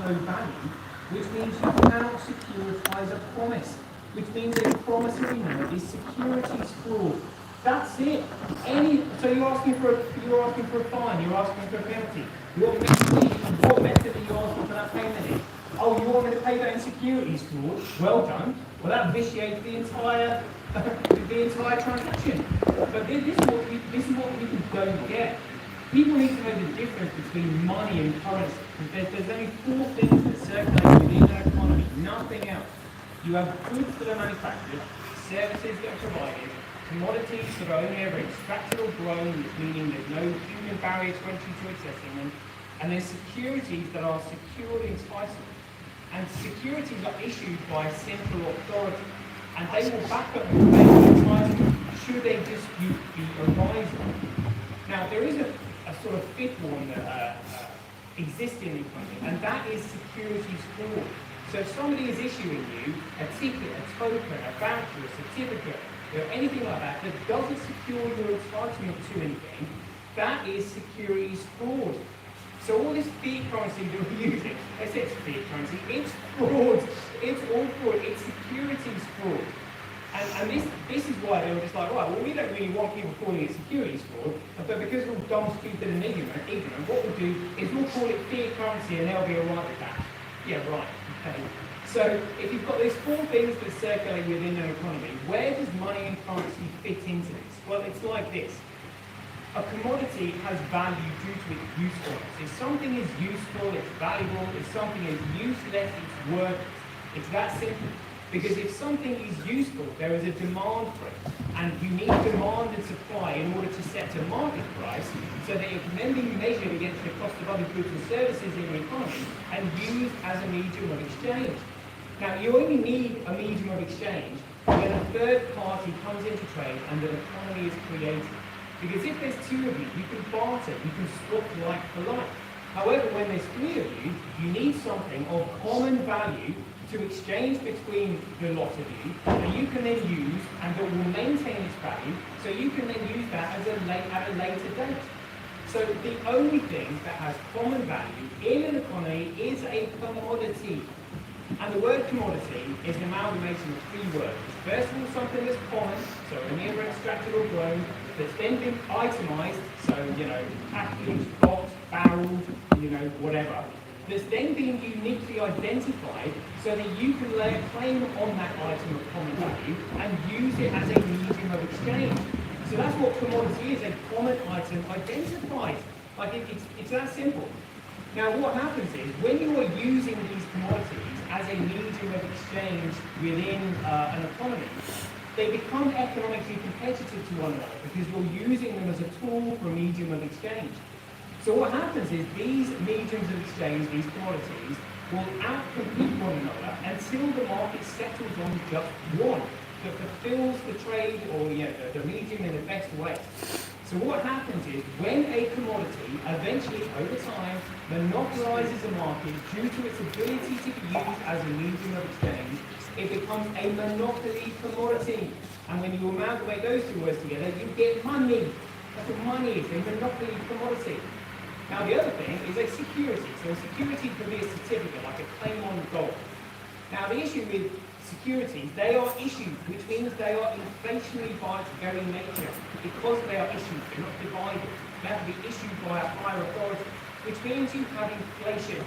no value, which means you cannot securitize a promise, which means a promissory note is securities fraud. That's it. So you're asking for a fine, you're asking for a penalty. What method are you asking for that payment in? Oh, you want me to pay that in securities fraud? Well done. Well, that vitiates the entire transaction. But this is what people don't get. People need to know the difference between money and currency. There's only four things that circulate within an economy, nothing else. You have goods that are manufactured, services that are provided, commodities that are only ever extracted or grown, meaning there's no human barrier to entry to accessing them, and then securities that are securely entitled. And securities are issued by central authority, and they will back up your claim of entitlement should a dispute be arising. Now, there is a sort of fifth one that exists in the economy, and that is securities fraud. So if somebody is issuing you a ticket, a token, a voucher, a certificate, anything like that that doesn't secure your entitlement to anything, that is securities fraud. So all this fiat currency that we're using, they say it's fiat currency, it's fraud. It's all fraud. It's securities fraud. And this is why they were just like, right, well, we don't really want people calling it securities fraud, but because we're all dumb, stupid, and ignorant, what we'll do is we'll call it fiat currency and they'll be all right with that. Yeah, right. Okay. So if you've got these four things that circulate within an economy, where does money and currency fit into this? Well, it's like this. A commodity has value due to its usefulness. If something is useful, it's valuable. If something is useless, it's worthless. It's that simple. Because if something is useful, there is a demand for it. And you need demand and supply in order to set a market price so that it can then be measured against the cost of other goods and services in the economy and used as a medium of exchange. Now, you only need a medium of exchange when a third party comes into trade and an economy is created. Because if there's two of you, you can barter, you can swap like for like. However, when there's three of you, you need something of common value to exchange between the lot of you that you can then use and that will maintain its value, so you can then use that at a later date. So the only thing that has common value in an economy is a commodity. And the word commodity is an amalgamation of three words. First of all, something that's common, so only ever extracted or grown, that's then been itemized, so, packaged, boxed, barreled, whatever. That's then been uniquely identified so that you can lay a claim on that item of common value and use it as a medium of exchange. So that's what commodity is, a common item identified. It's that simple. Now what happens is, when you are using these commodities as a medium of exchange within an economy, they become economically competitive to one another because you're using them as a tool for a medium of exchange. So what happens is these mediums of exchange, these commodities, will outcompete one another until the market settles on just one that fulfills the trade or the medium in the best way. So what happens is, when a commodity eventually, over time, monopolizes a market due to its ability to be used as a medium of exchange, it becomes a monopoly commodity. And when you amalgamate those two words together, you get money. That's what money is, a monopoly commodity. Now the other thing is a security. So a security could be a certificate, like a claim on gold. Now the issue with securities, they are issued, which means they are inflationary by its very nature. Because they are issued, they're not divided. They have to be issued by a higher authority, which means you have inflation.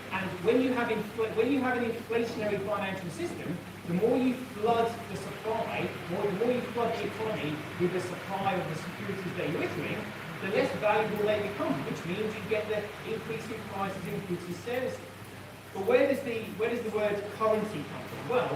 And when you have an inflationary financial system, the more you flood the supply, the more you flood the economy with the supply of the securities that you're issuing, the less valuable they become, which means you get the increase in prices in goods and services. But where does the word currency come from? Well,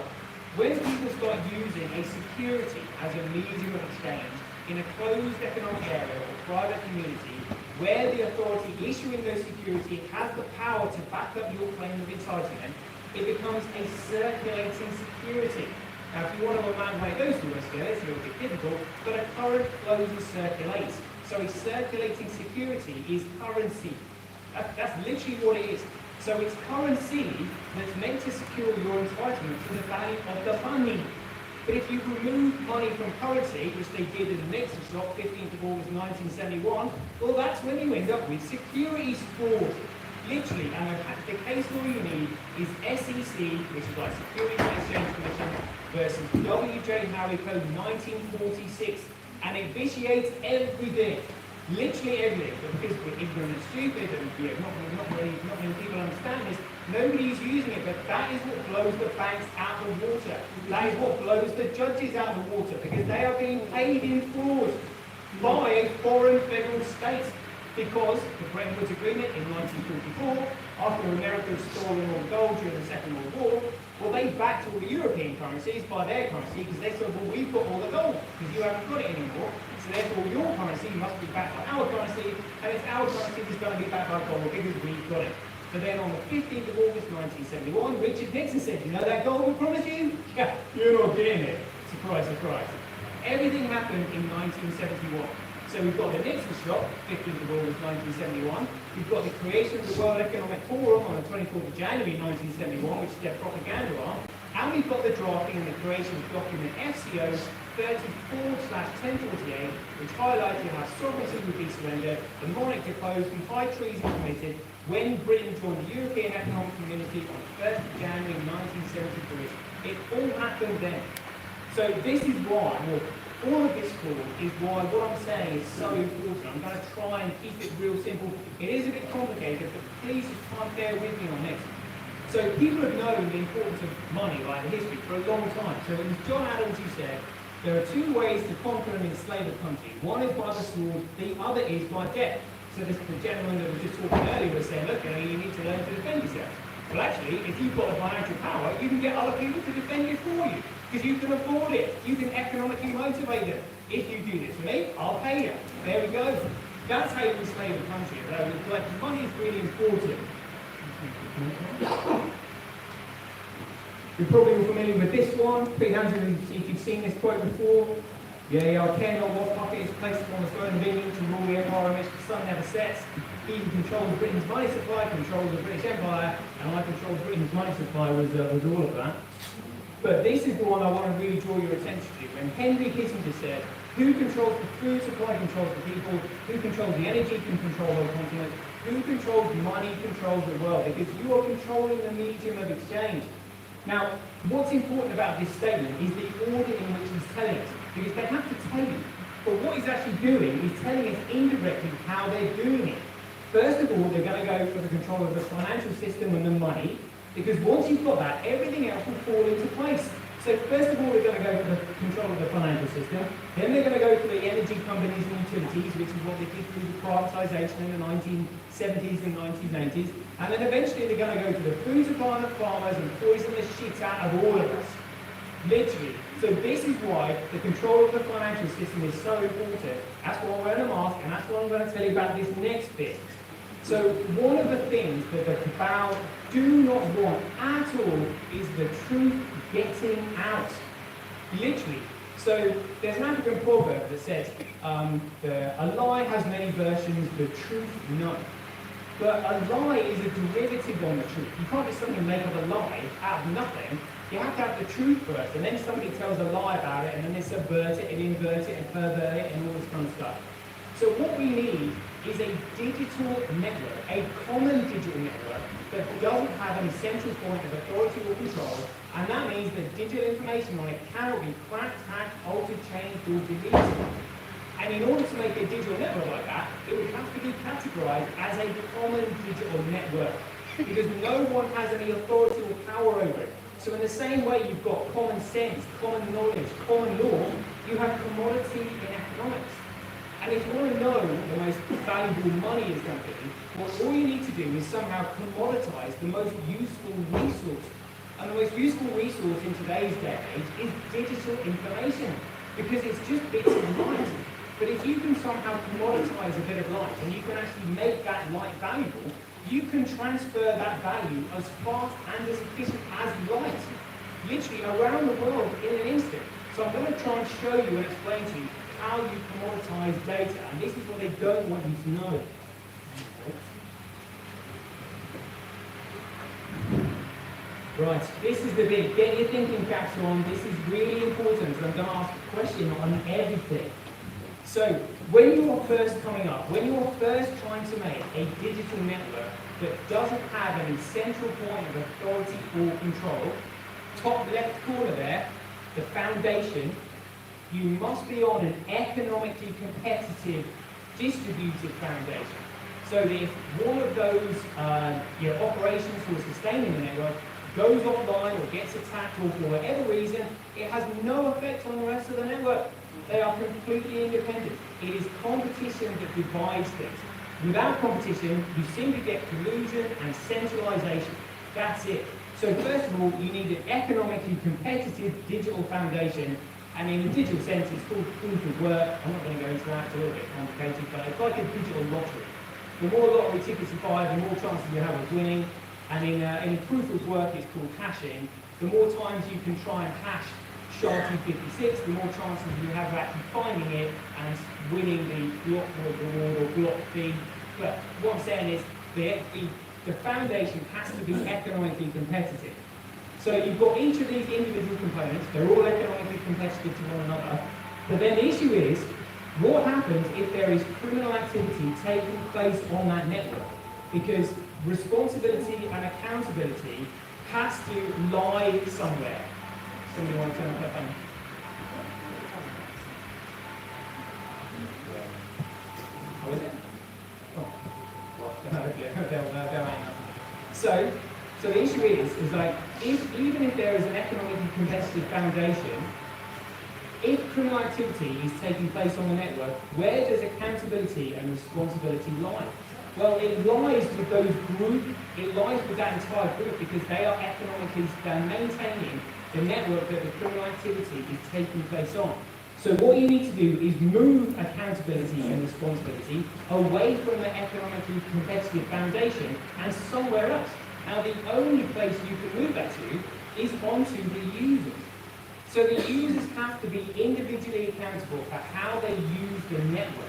when people start using a security as a medium of exchange in a closed economic area or private community, where the authority issuing those securities has the power to back up your claim of entitlement, it becomes a circulating security. Now, if you want to amalgamate those two words together, it's a little bit difficult, but a current flows and circulates. So a circulating security is currency. That's literally what it is. So it's currency that's meant to secure your entitlement to the value of the money. But if you remove money from currency, which they did in the Nixon shock, 15th of August 1971, well, that's when you end up with securities fraud. Literally, and the case law you need is SEC, which is like Securities and Exchange Commission, versus W.J. Howey Code 1946, and it vitiates everything. Literally everything. But because we're ignorant and stupid, and not many people understand this, nobody's using it, but that is what blows the banks out of the water. That is what blows the judges out of the water, because they are being paid in fraud by a foreign federal state. Because the Bretton Woods Agreement in 1944, after America had stolen all the gold during the Second World War, well, they backed all the European currencies by their currency, because they said, well, we've got all the gold, because you haven't got it anymore, so therefore your currency must be backed by our currency, and it's our currency that's going to be backed by gold, because we've got it. So then on the 15th of August 1971, Richard Nixon said, you know that gold we promised you? Yeah, you're not getting it. Surprise, surprise. Everything happened in 1971. So we've got the Nixon shock, 15th of August 1971. We've got the creation of the World Economic Forum on the 24th of January 1971, which is their propaganda arm. And we've got the drafting and the creation of document FCO 34/1048, which highlighted how sovereignty would be surrendered, the monarch deposed, and high treason committed when Britain joined the European Economic Community on the 1st of January 1973. It all happened then. So this is why, all of this talk is why what I'm saying is so important. I'm going to try and keep it real simple. It is a bit complicated, but please just try and bear with me on this. So people have known the importance of money, like the history, for a long time. So it was John Adams who said, there are two ways to conquer and enslave a country. One is by the sword, the other is by debt. So this, the gentleman that was just talking earlier was saying, look, you need to learn to defend yourself. Well, actually, if you've got the financial power, you can get other people to defend you for you. Because you can afford it. You can economically motivate them. If you do this for me, I'll pay you. There we go. That's how you enslave a country. Like, money is really important. You're probably all familiar with this one. Pete Andrews, if you've seen this quote before. Yeah, I care not what puppet is placed upon the throne of England to rule the empire in which the sun never sets. He who controls Britain's money supply controls the British Empire, and I control Britain's money supply was all of that. But this is the one I want to really draw your attention to. When Henry Kissinger said, who controls the food supply controls the people, who controls the energy can control the continent, who controls money controls the world, because you are controlling the medium of exchange. Now, what's important about this statement is the order in which he's telling it, because they have to tell you. But what he's actually doing is telling us indirectly how they're doing it. First of all, they're going to go for the control of the financial system and the money, because once you've got that, everything else will fall into place. So first of all, they're going to go for the control of the financial system. Then they're going to go for the energy companies and utilities, which is what they did through the privatisation in the 1970s and 1980s. And then eventually they're going to go to the food supply and the farmers and poison the shit out of all of us. Literally. So this is why the control of the financial system is so important. That's why I'm wearing a mask, and that's what I'm going to tell you about this next bit. So one of the things that the cabal do not want at all is the truth getting out. Literally. So there's an African proverb that says, a lie has many versions, the truth none. But a lie is a derivative on the truth. You can't just suddenly make up a lie out of nothing. You have to have the truth first, and then somebody tells a lie about it, and then they subvert it and invert it and pervert it and all this kind of stuff. So what we need is a digital network, a common digital network that doesn't have any central point of authority or control, and that means that digital information on it cannot be cracked, hacked, altered, changed, or deleted. And in order to make a digital network like that, it would have to be categorized as a common digital network, because no one has any authority or power over it. So in the same way you've got common sense, common knowledge, common law, you have commodity in economics. And if you want to know the most valuable money is going to be, well, all you need to do is somehow commoditize the most useful resource. And the most useful resource in today's day and age is digital information, because it's just bits of light. But if you can somehow commoditize a bit of light, and you can actually make that light valuable, you can transfer that value as fast and as efficient as light, literally around the world in an instant. So I'm going to try and show you and explain to you how you commoditize data, and this is what they don't want you to know. Right, this is the bit. Get your thinking caps on. This is really important, and I'm going to ask a question on everything. So, when you are first coming up, when you are first trying to make a digital network, that doesn't have any central point of authority or control, top left corner there, the foundation, you must be on an economically competitive distributed foundation. So that if one of those operations who are sustaining the network goes offline or gets attacked or for whatever reason, it has no effect on the rest of the network. They are completely independent. It is competition that divides things. Without competition, you simply get collusion and centralization. That's it. So first of all, you need an economically competitive digital foundation. And in a digital sense, it's called proof of work. I'm not going to go into that, it's a little bit complicated, but it's like a digital lottery. The more lottery tickets you buy, the more chances you have of winning. And in proof of work, it's called hashing. The more times you can try and hash SHA-256, the more chances you have of actually finding it and winning the block reward or block fee. But what I'm saying is the foundation has to be economically competitive. So you've got each of these individual components, they're all economically competitive to one another. But then the issue is, what happens if there is criminal activity taking place on that network? Because responsibility and accountability has to lie somewhere. Somebody want to turn off their phone? Oh, is it? Oh, well, they'll hang up. So the issue is like, even if there is an economically competitive foundation, if criminal activity is taking place on the network, where does accountability and responsibility lie? Well, it lies with those groups, it lies with that entire group because they are they're maintaining the network that the criminal activity is taking place on. So what you need to do is move accountability and responsibility away from the economically competitive foundation and somewhere else. Now, the only place you can move that to is onto the users. So the users have to be individually accountable for how they use the network.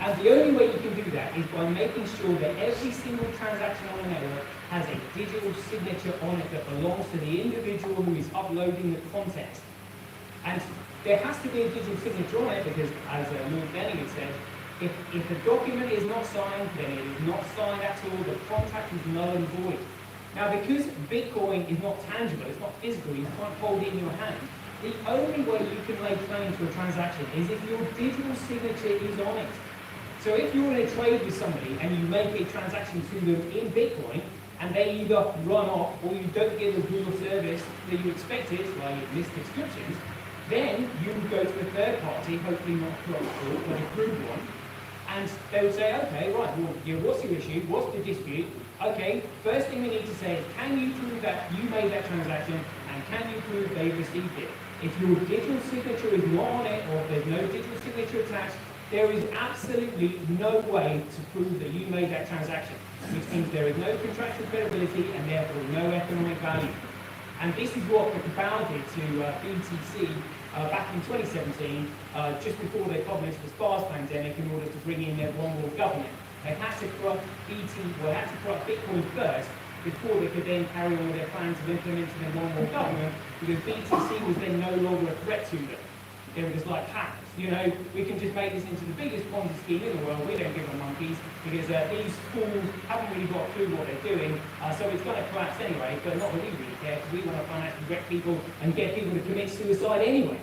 And the only way you can do that is by making sure that every single transaction on the network has a digital signature on it that belongs to the individual who is uploading the content. And there has to be a digital signature on it because, as Lord Benning said, if the document is not signed, then it is not signed at all, the contract is null and void. Now, because Bitcoin is not tangible, it's not physical, you can't hold it in your hand, the only way you can lay claim to a transaction is if your digital signature is on it. So if you're in a trade with somebody and you make a transaction to them in Bitcoin, and they either run off or you don't get the Google service that you expected, like missed subscriptions, then you would go to a third party, hopefully not corruptible, but a approved one, and they would say, okay, right, well, what's your issue? What's the dispute? Okay, first thing we need to say is, can you prove that you made that transaction, and can you prove they received it? If your digital signature is not on it, or if there's no digital signature attached, there is absolutely no way to prove that you made that transaction, which means there is no contractual credibility and therefore no economic value. And this is what the Cabal did to BTC back in 2017, just before they published the SPARS pandemic in order to bring in their one world government. They had to corrupt Bitcoin first before they could then carry on with their plans of implementing their one world government, because BTC was then no longer a threat to them. They were just like, you know, we can just make this into the biggest Ponzi scheme in the world, we don't give a monkeys, because these fools haven't really got a clue what they're doing, so it's going to collapse anyway, but not that we really care, because we want to financially wreck people and get people to commit suicide anyway.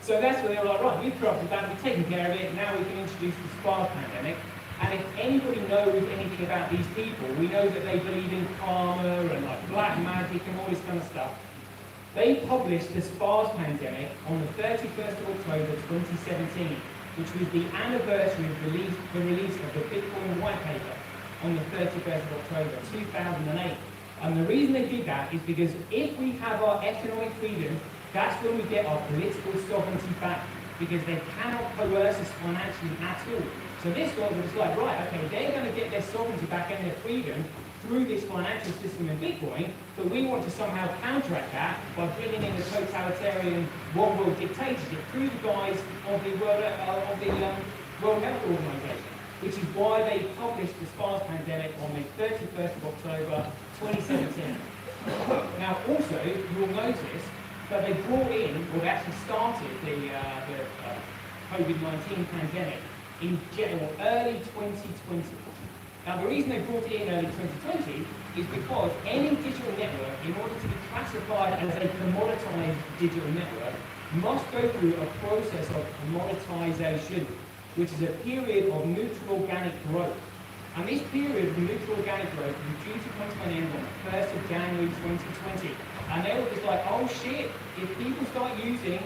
So that's where they were like, right, we've corrupted that, we've taken care of it, now we can introduce the SPARS pandemic. And if anybody knows anything about these people, we know that they believe in karma and like black magic and all this kind of stuff. They published the SPARS pandemic on the 31st of October 2017, which was the anniversary of the release of the Bitcoin white paper on the 31st of October 2008. And the reason they did that is because if we have our economic freedom, that's when we get our political sovereignty back, because they cannot coerce us financially at all. So this guy was like, right, okay, they're going to get their sovereignty back and their freedom through this financial system in Bitcoin, but we want to somehow counteract that by bringing in the totalitarian one world dictatorship through the guise of the World Health Organization, which is why they published the SPARS pandemic on the 31st of October 2017. Now, also, you'll notice that they brought in, or they actually started the COVID-19 pandemic in early 2020. Now, the reason they brought it in early 2020 is because any digital network, in order to be classified as a commoditized digital network, must go through a process of commoditization, which is a period of neutral organic growth. And this period of neutral organic growth is due to come to an end on the 1st of January 2020. And they were just like, oh shit, if people start using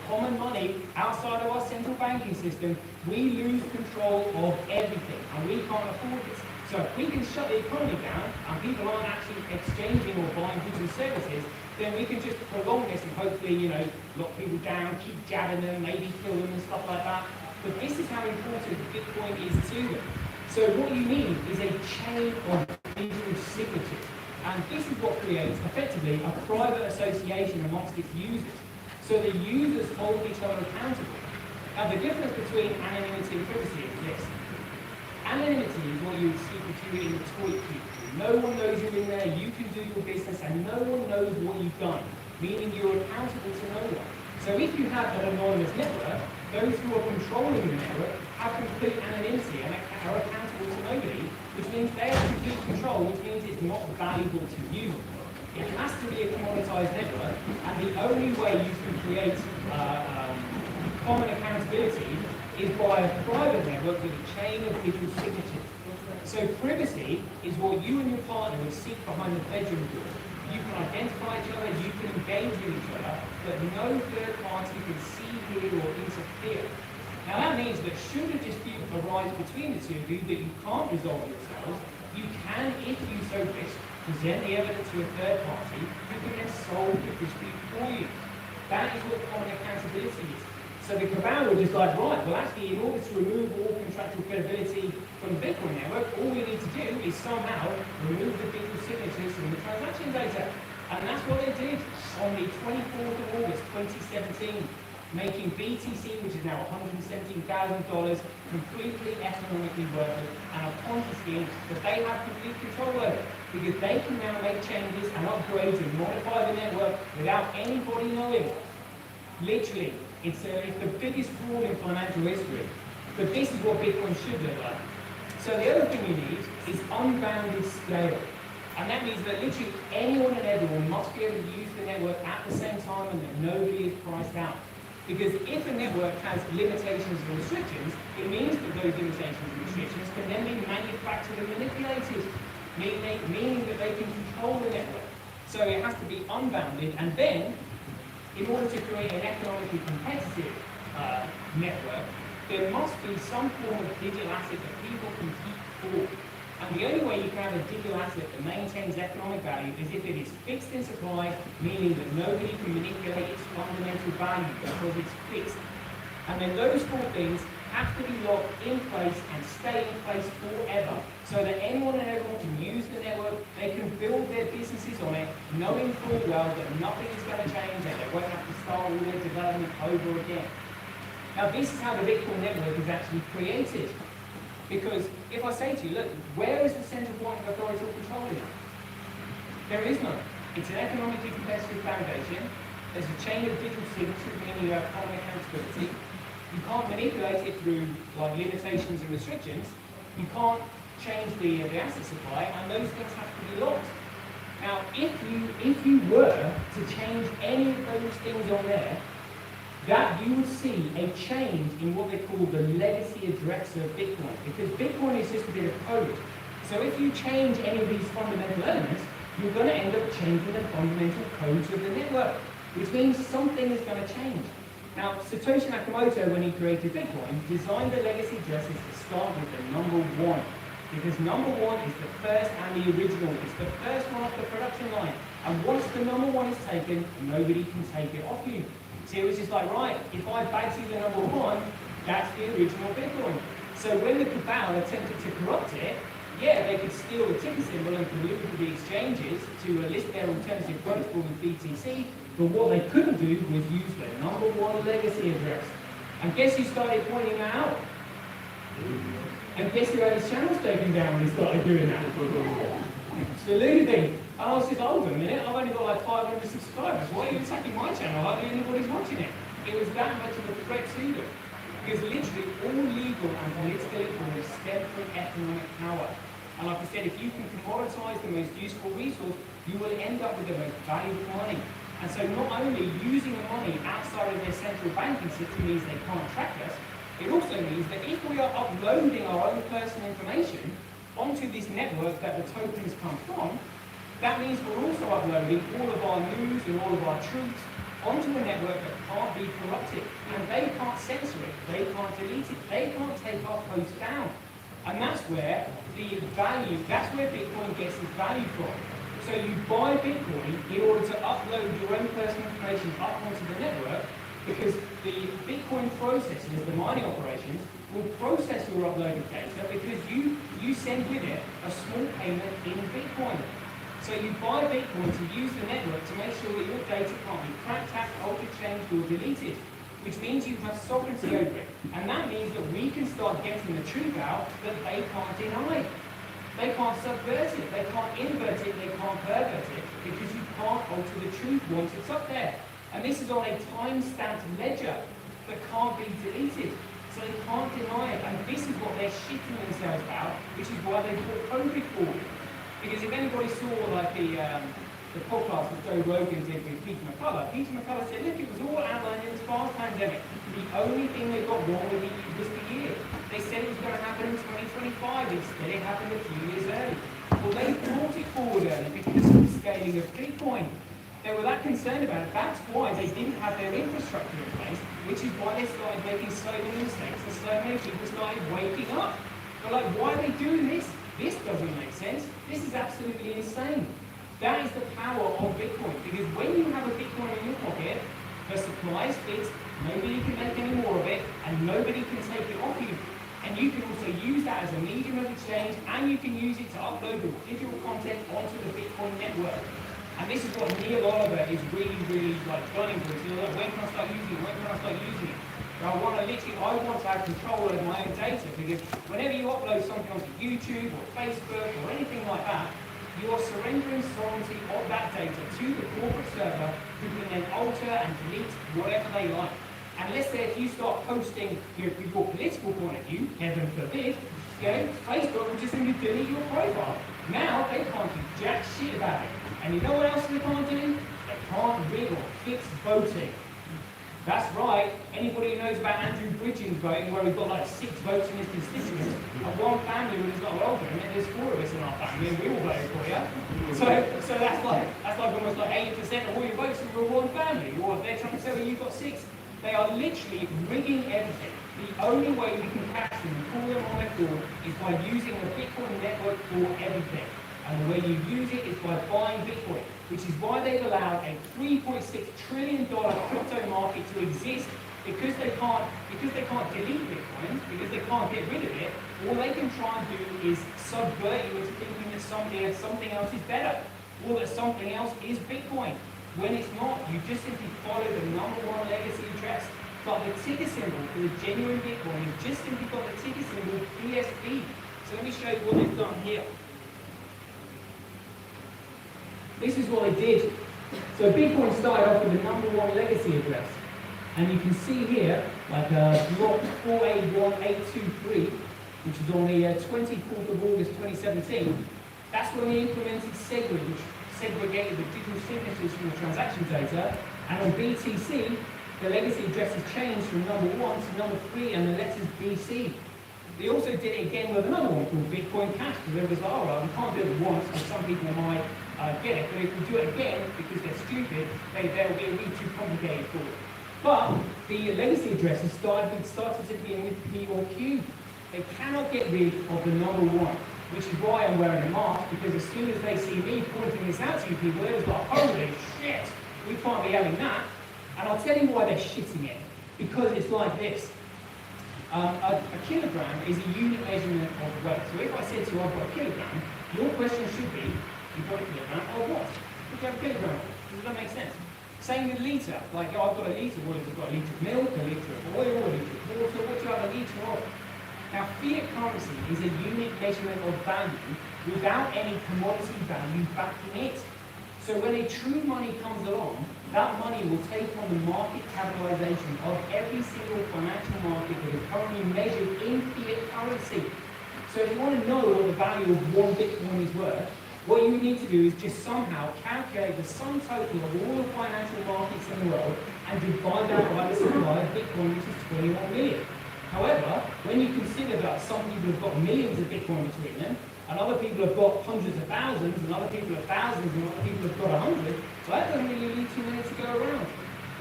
common money outside of our central banking system, we lose control of everything, and we can't afford this. So if we can shut the economy down, and people aren't actually exchanging or buying goods and services, then we can just prolong this and hopefully, lock people down, keep jabbing them, maybe kill them and stuff like that. But this is how important Bitcoin is to them. So what you need is a chain of digital signatures. And this is what creates, effectively, a private association amongst its users. So the users hold each other accountable. Now, the difference between anonymity and privacy is this. Anonymity is what you would see between in the toilet queue. No one knows you're in there, you can do your business, and no one knows what you've done, meaning you're accountable to no one. So if you have an anonymous network, those who are controlling the network have complete anonymity and are accountable to nobody, which means they have complete control, which means it's not valuable to you. It has to be a commoditized network, and the only way you can create common accountability is by a private network with a chain of digital signatures. So privacy is what you and your partner would seek behind the bedroom door. You can identify each other, you can engage with each other, but no third party can see, hear, or interfere. Now that means that should a dispute arise between the two of you that you can't resolve yourselves, you can, if you so wish, present the evidence to a third party who can then solve the dispute for you. That is what common accountability is. So the cabal were just like, right, well actually in order to remove all contractual credibility from the Bitcoin network, all we need to do is somehow remove the digital signatures from the transaction data. And that's what they did on the 24th of August 2017, making BTC, which is now $117,000, completely economically worthless and a Ponzi scheme that they have complete control over, because they can now make changes and upgrades and modify the network without anybody knowing. Literally. It's the biggest fraud in financial history. But this is what Bitcoin should look like. So the other thing you need is unbounded scale. And that means that literally anyone and everyone must be able to use the network at the same time and that nobody is priced out. Because if a network has limitations and restrictions, it means that those limitations and restrictions can then be manufactured and manipulated, meaning that they can control the network. So it has to be unbounded, and then in order to create an economically competitive network, there must be some form of digital asset that people compete for. And the only way you can have a digital asset that maintains economic value is if it is fixed in supply, meaning that nobody can manipulate its fundamental value because it's fixed. And then those four things have to be locked in place and stay in place forever, so that anyone and everyone can use the network, they can build their businesses on it, knowing full well that nothing is going to change and they won't have to start all their development over again. Now this is how the Bitcoin network is actually created. Because if I say to you, look, where is the central point of authority or control in it? There is none. It's an economically competitive foundation. There's a chain of digital signatures, meaning you have common accountability. You can't manipulate it through like limitations and restrictions. You can't change the asset supply, and those things have to be locked. Now, if you were to change any of those things on there, that you would see a change in what they call the legacy address of Bitcoin, because Bitcoin is just a bit of code. So if you change any of these fundamental elements, you're going to end up changing the fundamental codes of the network, which means something is going to change. Now, Satoshi Nakamoto, when he created Bitcoin, designed the legacy addresses to start with the number 1. Because number 1 is the first and the original. It's the first one off the production line. And once the number 1 is taken, nobody can take it off you. So it was just like, right, if I badge you the number 1, that's the original Bitcoin. So when the cabal attempted to corrupt it, yeah, they could steal the ticker symbol and collude with the exchanges to list their alternative protocol with BTC, but what they couldn't do was use the number 1 legacy address. And guess who started pointing that out? And guess who had his channels taken down when he started doing that? It's the loony thing. And I was just, hold on a minute, I've only got like 500 subscribers. Why are you attacking my channel? Hardly anybody's watching it. It was that much of a threat to them. Because literally all legal and political influence stem from economic power. And like I said, if you can commoditize the most useful resource, you will end up with the most valuable money. And so not only using the money outside of their central banking system means they can't track us, it also means that if we are uploading our own personal information onto this network that the tokens come from, that means we're also uploading all of our news and all of our truths onto a network that can't be corrupted. And they can't censor it, they can't delete it, they can't take our posts down. And that's where the value, that's where Bitcoin gets its value from. So you buy Bitcoin in order to upload your own personal information up onto the network, because the Bitcoin processors, the mining operations, will process your uploaded data because you send with it a small payment in Bitcoin. So you buy Bitcoin to use the network to make sure that your data can't be cracked, hacked, altered, changed, or deleted, which means you have sovereignty over it. And that means that we can start getting the truth out that they can't deny. They can't subvert it, they can't invert it, they can't pervert it, because you can't alter the truth once it's up there. And this is on a time-stamped ledger that can't be deleted. So they can't deny it. And this is what they're shitting themselves about, which is why they brought COVID forward. Because if anybody saw like the podcast that Joe Rogan did with Peter McCullough said, look, it was all outlined in the SARS pandemic. The only thing they got wrong with it was the year. They said it was going to happen in 2025. Instead, it happened a few years early. Well, they brought it forward early because of the scaling of Bitcoin. They were that concerned about it. That's why they didn't have their infrastructure in place, which is why they started making so many mistakes and so many people started waking up. They're like, why are they doing this? This doesn't make sense. This is absolutely insane. That is the power of Bitcoin. Because when you have a Bitcoin in your pocket, the supply is fixed, nobody can make any more of it, and nobody can take it off you. And you can also use that as a medium of exchange, and you can use it to upload your digital content onto the Bitcoin network. And this is what Neil Oliver is really like gunning for. He's like, when can I start using it? When can I start using it? I want to have control over my own data, because whenever you upload something onto YouTube or Facebook or anything like that, you are surrendering sovereignty of that data to the corporate server, who can then alter and delete whatever they like. And let's say if you start posting your political point of view, heaven forbid, Facebook will just simply delete your profile. Now they can't do jack shit about it. And you know what else they can't do? They can't rig or fix voting. That's right. Anybody who knows about Andrew Bridgen's voting, where we've got like 6 votes in his constituents, and one family who is not welcome, and there's 4 of us in our family, and we all voted for you. So that's like almost like 80% of all your votes are one family. Or if they're trying to say, well, you've got 6. They are literally rigging everything. The only way we can catch them and pull them on their door is by using the Bitcoin network for everything. And the way you use it is by buying Bitcoin, which is why they've allowed a $3.6 trillion crypto market to exist, because they can't delete Bitcoin, because they can't get rid of it. All they can try and do is subvert you into thinking that something else is better, or that something else is Bitcoin. When it's not, you just simply follow the #1 legacy address. But the ticker symbol for the genuine Bitcoin, you've just simply got the ticker symbol BSB. So let me show you what they've done here. This is what they did. So Bitcoin started off with the #1 legacy address. And you can see here, like block 481823, which is on the 24th of August 2017. That's when they implemented SegWit, which segregated the digital signatures from the transaction data. And on BTC, the legacy address has changed from #1 to #3 and the letters BC. They also did it again with another one called Bitcoin Cash, because it was like, oh, well, we can't do it once, because some people might get it, but if we do it again, because they're stupid, they'll be a bit too complicated for it. But the legacy addresses started to begin with P or Q. They cannot get rid of the #1, which is why I'm wearing a mask, because as soon as they see me pointing this out to you people, they're just like, holy shit, we can't be having that. And I'll tell you why they're shitting it, because it's like this. A kilogram is a unit measurement of weight. So if I said to you, I've got a kilogram, your question should be, you've got a kilogram of what? What do you have a kilogram of? Does that make sense? Same with litre. Like, I've got a litre. What have you got? A litre of milk, a litre of oil, a litre of water. What do you have a litre of? Now, fiat currency is a unit measurement of value without any commodity value backing it. So when a true money comes along, that money will take on the market capitalization of every single financial market that is currently measured in fiat currency. So if you want to know what the value of one Bitcoin is worth, what you need to do is just somehow calculate the sum total of all the financial markets in the world and divide that by the supply of Bitcoin, which is 21 million. However, when you consider that some people have got millions of Bitcoin between them, and other people have got hundreds of thousands, and other people have thousands, and other people have got 100, well, that doesn't really leave too many to go around.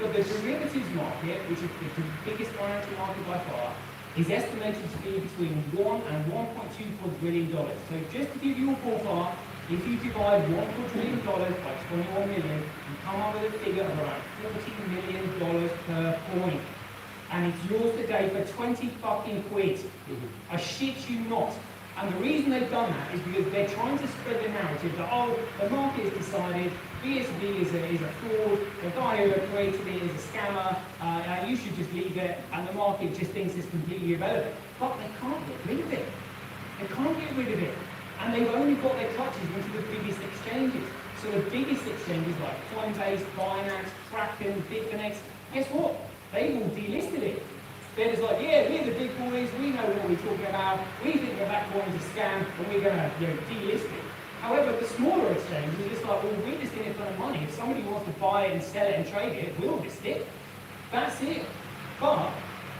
But the derivatives market, which is the biggest financial market by far, is estimated to be between $1 and $1.2 quadrillion. So just to give you a ballpark, if you divide $1 quadrillion by 21 million, you come up with a figure of around $40 million per coin. And it's yours today for 20 fucking quid. I shit you not. And the reason they've done that is because they're trying to spread the narrative that, oh, the market has decided BSV is a fraud, the guy who created it is a scammer, you should just leave it, and the market just thinks it's completely irrelevant. But they can't get rid of it. They can't get rid of it. And they've only got their clutches into the biggest exchanges. So the biggest exchanges like Coinbase, Binance, Kraken, Bitfinex, guess what? They all delisted it. They're just like, yeah, we're the big boys, we know what we're talking about, we think that coin's a scam, and we're going to delist it. However, the smaller exchanges are just like, well, we're just in it for the money. If somebody wants to buy it and sell it and trade it, we'll list it. That's it. But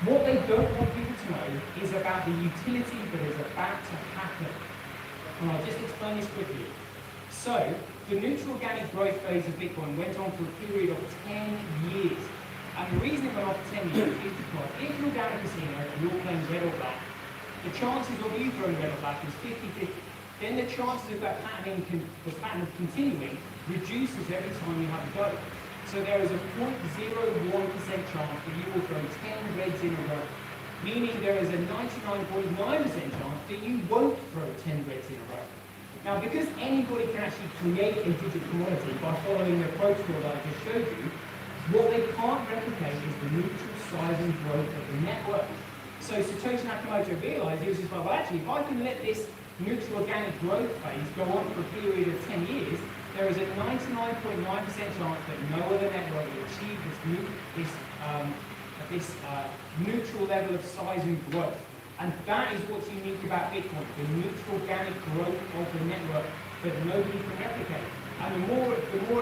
what they don't want people to know is about the utility that is about to happen. And I'll just explain this quickly. So, the neutral organic growth phase of Bitcoin went on for a period of 10 years. And the reason it went on for 10 years is because if you're down at a casino and you're playing red or black, the chances of you throwing red or black is 50-50. Then the chances of that pattern continuing reduces every time you have a go. So there is a 0.01% chance that you will throw 10 reds in a row, meaning there is a 99.9% chance that you won't throw 10 reds in a row. Now, because anybody can actually create a digital commodity by following the protocol that I just showed you, what they can't replicate is the neutral size and growth of the network. So Satoshi Nakamoto realized, he was just like, well, actually, if I can let this neutral organic growth phase go on for a period of 10 years, there is a 99.9% chance that no other network will achieve this neutral level of size and growth. And that is what's unique about Bitcoin, the neutral organic growth of the network that nobody can replicate. And the more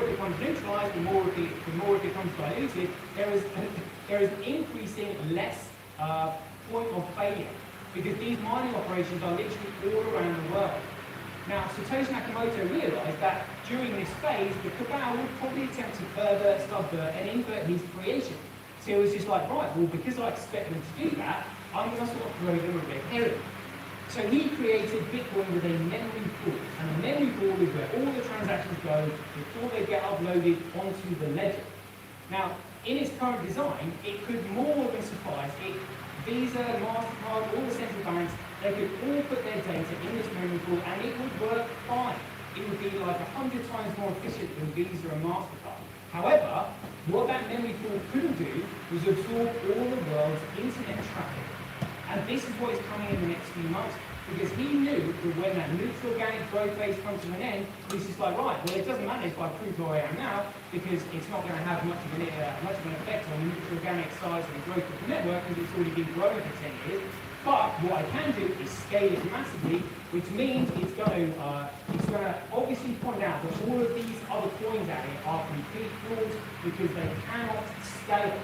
it becomes neutralized, the more it becomes diluted, there is increasing less point of failure, because these mining operations are literally all around the world. Now, Satoshi Nakamoto realized that during this phase, the cabal would probably attempt to further subvert and invert his creation. So he was just like, right, well, because I expect them to do that, I'm going to sort of throw them a red herring. So he created Bitcoin with a memory pool, and a memory pool is where all the transactions go before they get uploaded onto the ledger. Now, in its current design, it could more than suffice. Visa, MasterCard, all the central banks, they could all put their data in this memory pool, and it would work fine. It would be like 100 times more efficient than Visa and MasterCard. However, what that memory pool couldn't do was absorb all the world's internet traffic. And this is what is coming in the next few months, because he knew that when that neutral organic growth phase comes to an end, he's just like, right, well, it doesn't matter if I prove who I am now, because it's not going to have much of an effect on the neutral organic size and the growth of the network, because it's already been growing for 10 years. But what I can do is scale it massively, which means it's going to obviously point out that all of these other coins out here are complete frauds because they cannot scale.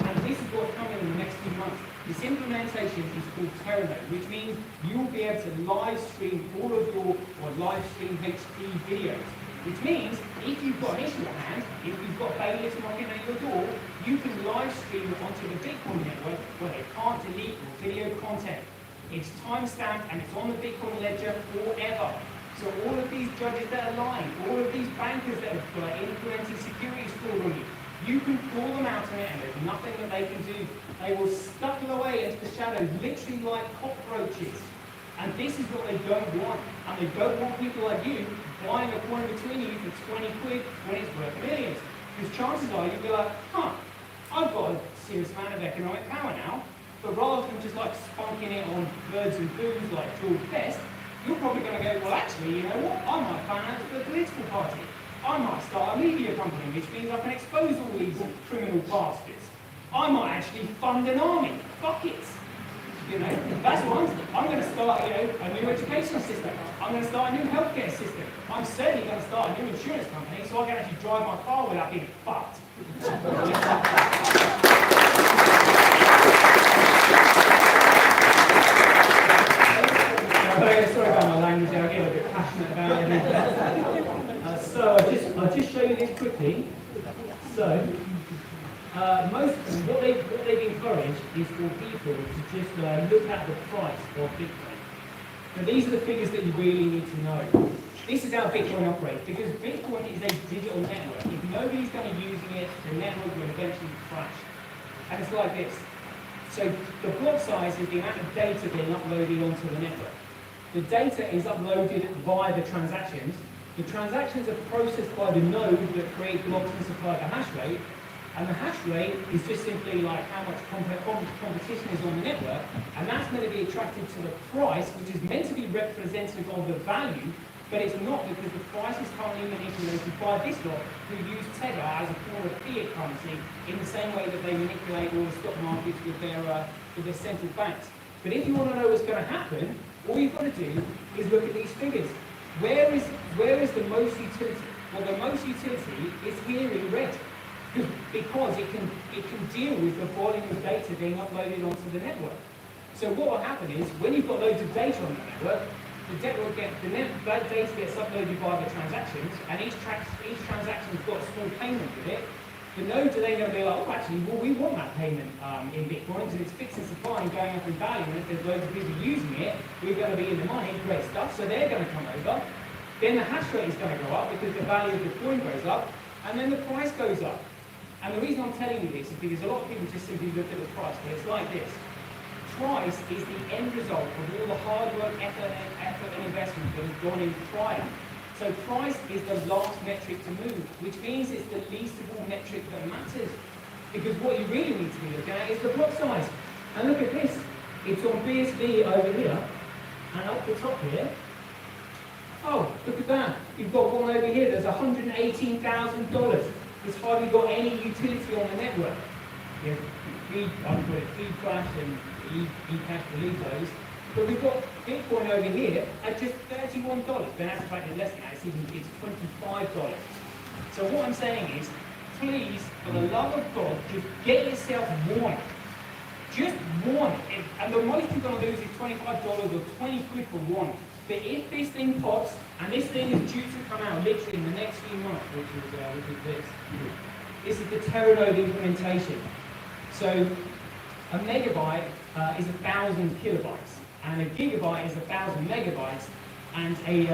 And this is what's coming in the next few months. This implementation is called Terranode, which means you will be able to live stream all of your, or live stream HD videos. Which means if you've got an issue at hand, if you've got bailiffs knocking at your door, you can live stream it onto the Bitcoin network where they can't delete your video content. It's timestamped and it's on the Bitcoin ledger forever. So all of these judges that are lying, all of these bankers that are implementing securities fraud on you, you can call them out on it and there's nothing that they can do. They will scuttle away into the shadows, literally like cockroaches. And this is what they don't want. And they don't want people like you buying a coin between you for 20 quid when it's worth millions. Because chances are you'll be like, I've got a serious amount of economic power now, but rather than just like spunking it on birds and booze like George Best, you're probably going to go, well, actually, you know what? I might finance the political party. I might start a media company, which means I can expose all these criminal bastards. I might actually fund an army. Fuck it. You know, that's what I'm going to start, you know, a new education system. I'm going to start a new healthcare system. I'm certainly going to start a new insurance company so I can actually drive my car without being fucked. Sorry about my language, I get a bit passionate about it. So I'll just show you this quickly. So, what they've encouraged is for people to just look at the price of Bitcoin. Now these are the figures that you really need to know. This is how Bitcoin operates, because Bitcoin is a digital network. If nobody's going to be using it, the network will eventually crash. And it's like this. So the block size is the amount of data being uploaded onto the network. The data is uploaded via the transactions. The transactions are processed by the node that create blocks and supply the hash rate. And the hash rate is just simply like how much competition is on the network. And that's going to be attracted to the price, which is meant to be representative of the value, but it's not, because the price is currently manipulated by this lot who use Tether as a form of fiat currency in the same way that they manipulate all the stock markets with their central banks. But if you want to know what's going to happen, all you've got to do is look at these figures. Where is the most utility? Well, the most utility is here in red, because it can deal with the volume of data being uploaded onto the network. So what will happen is, when you've got loads of data on the network, that data gets uploaded via the transactions, and each transaction's got a small payment with it. The nodes are then going to be like, oh, actually, well, we want that payment in Bitcoins, and it's fixed in supply and going up in value, and if there's loads of people using it, we're going to be in the money, great stuff, so they're going to come over. Then the hash rate is going to go up because the value of the coin goes up, and then the price goes up. And the reason I'm telling you this is because a lot of people just simply look at the price, but it's like this. Price is the end result of all the hard work, effort and investment that has gone in prior. So price is the last metric to move, which means it's the least of all metric that matters. Because what you really need to be looking at is the block size. And look at this. It's on BSV over here, and up the top here. Oh, look at that. You've got one over here, there's $118,000. It's hardly got any utility on the network. I call it feed crash and eCash delete those. But we've got Bitcoin over here at just $31. But that's in fact less than that, it's $25. So what I'm saying is, please, for the love of God, just get yourself one. Just one. And the most you're going to lose is $25 or 20 quid for one. But if this thing pops, and this thing is due to come out literally in the next few months, which is this. This is the Terranode implementation. So a megabyte is 1,000 kilobytes, and a gigabyte is 1,000 megabytes, and a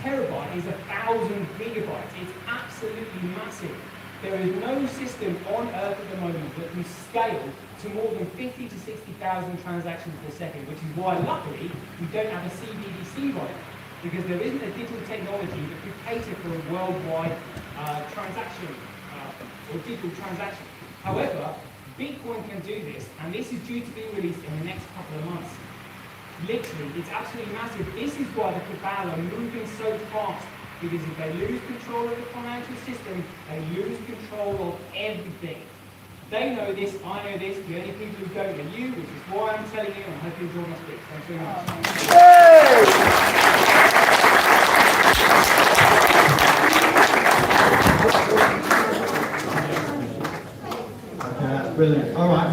terabyte is 1,000 gigabytes. It's absolutely massive. There is no system on Earth at the moment that can scale to more than 50 to 60,000 transactions per second, which is why, luckily, we don't have a CBDC right now, because there isn't a digital technology that could cater for a worldwide transaction or digital transaction. However, Bitcoin can do this, and this is due to be released in the next couple of months. Literally, it's absolutely massive. This is why the cabal are moving so fast, because if they lose control of the financial system, they lose control of everything. They know this, I know this, the only people who don't are you, which is why I'm telling you, and I hope you enjoy my speech. Thanks very much. Brilliant. All right.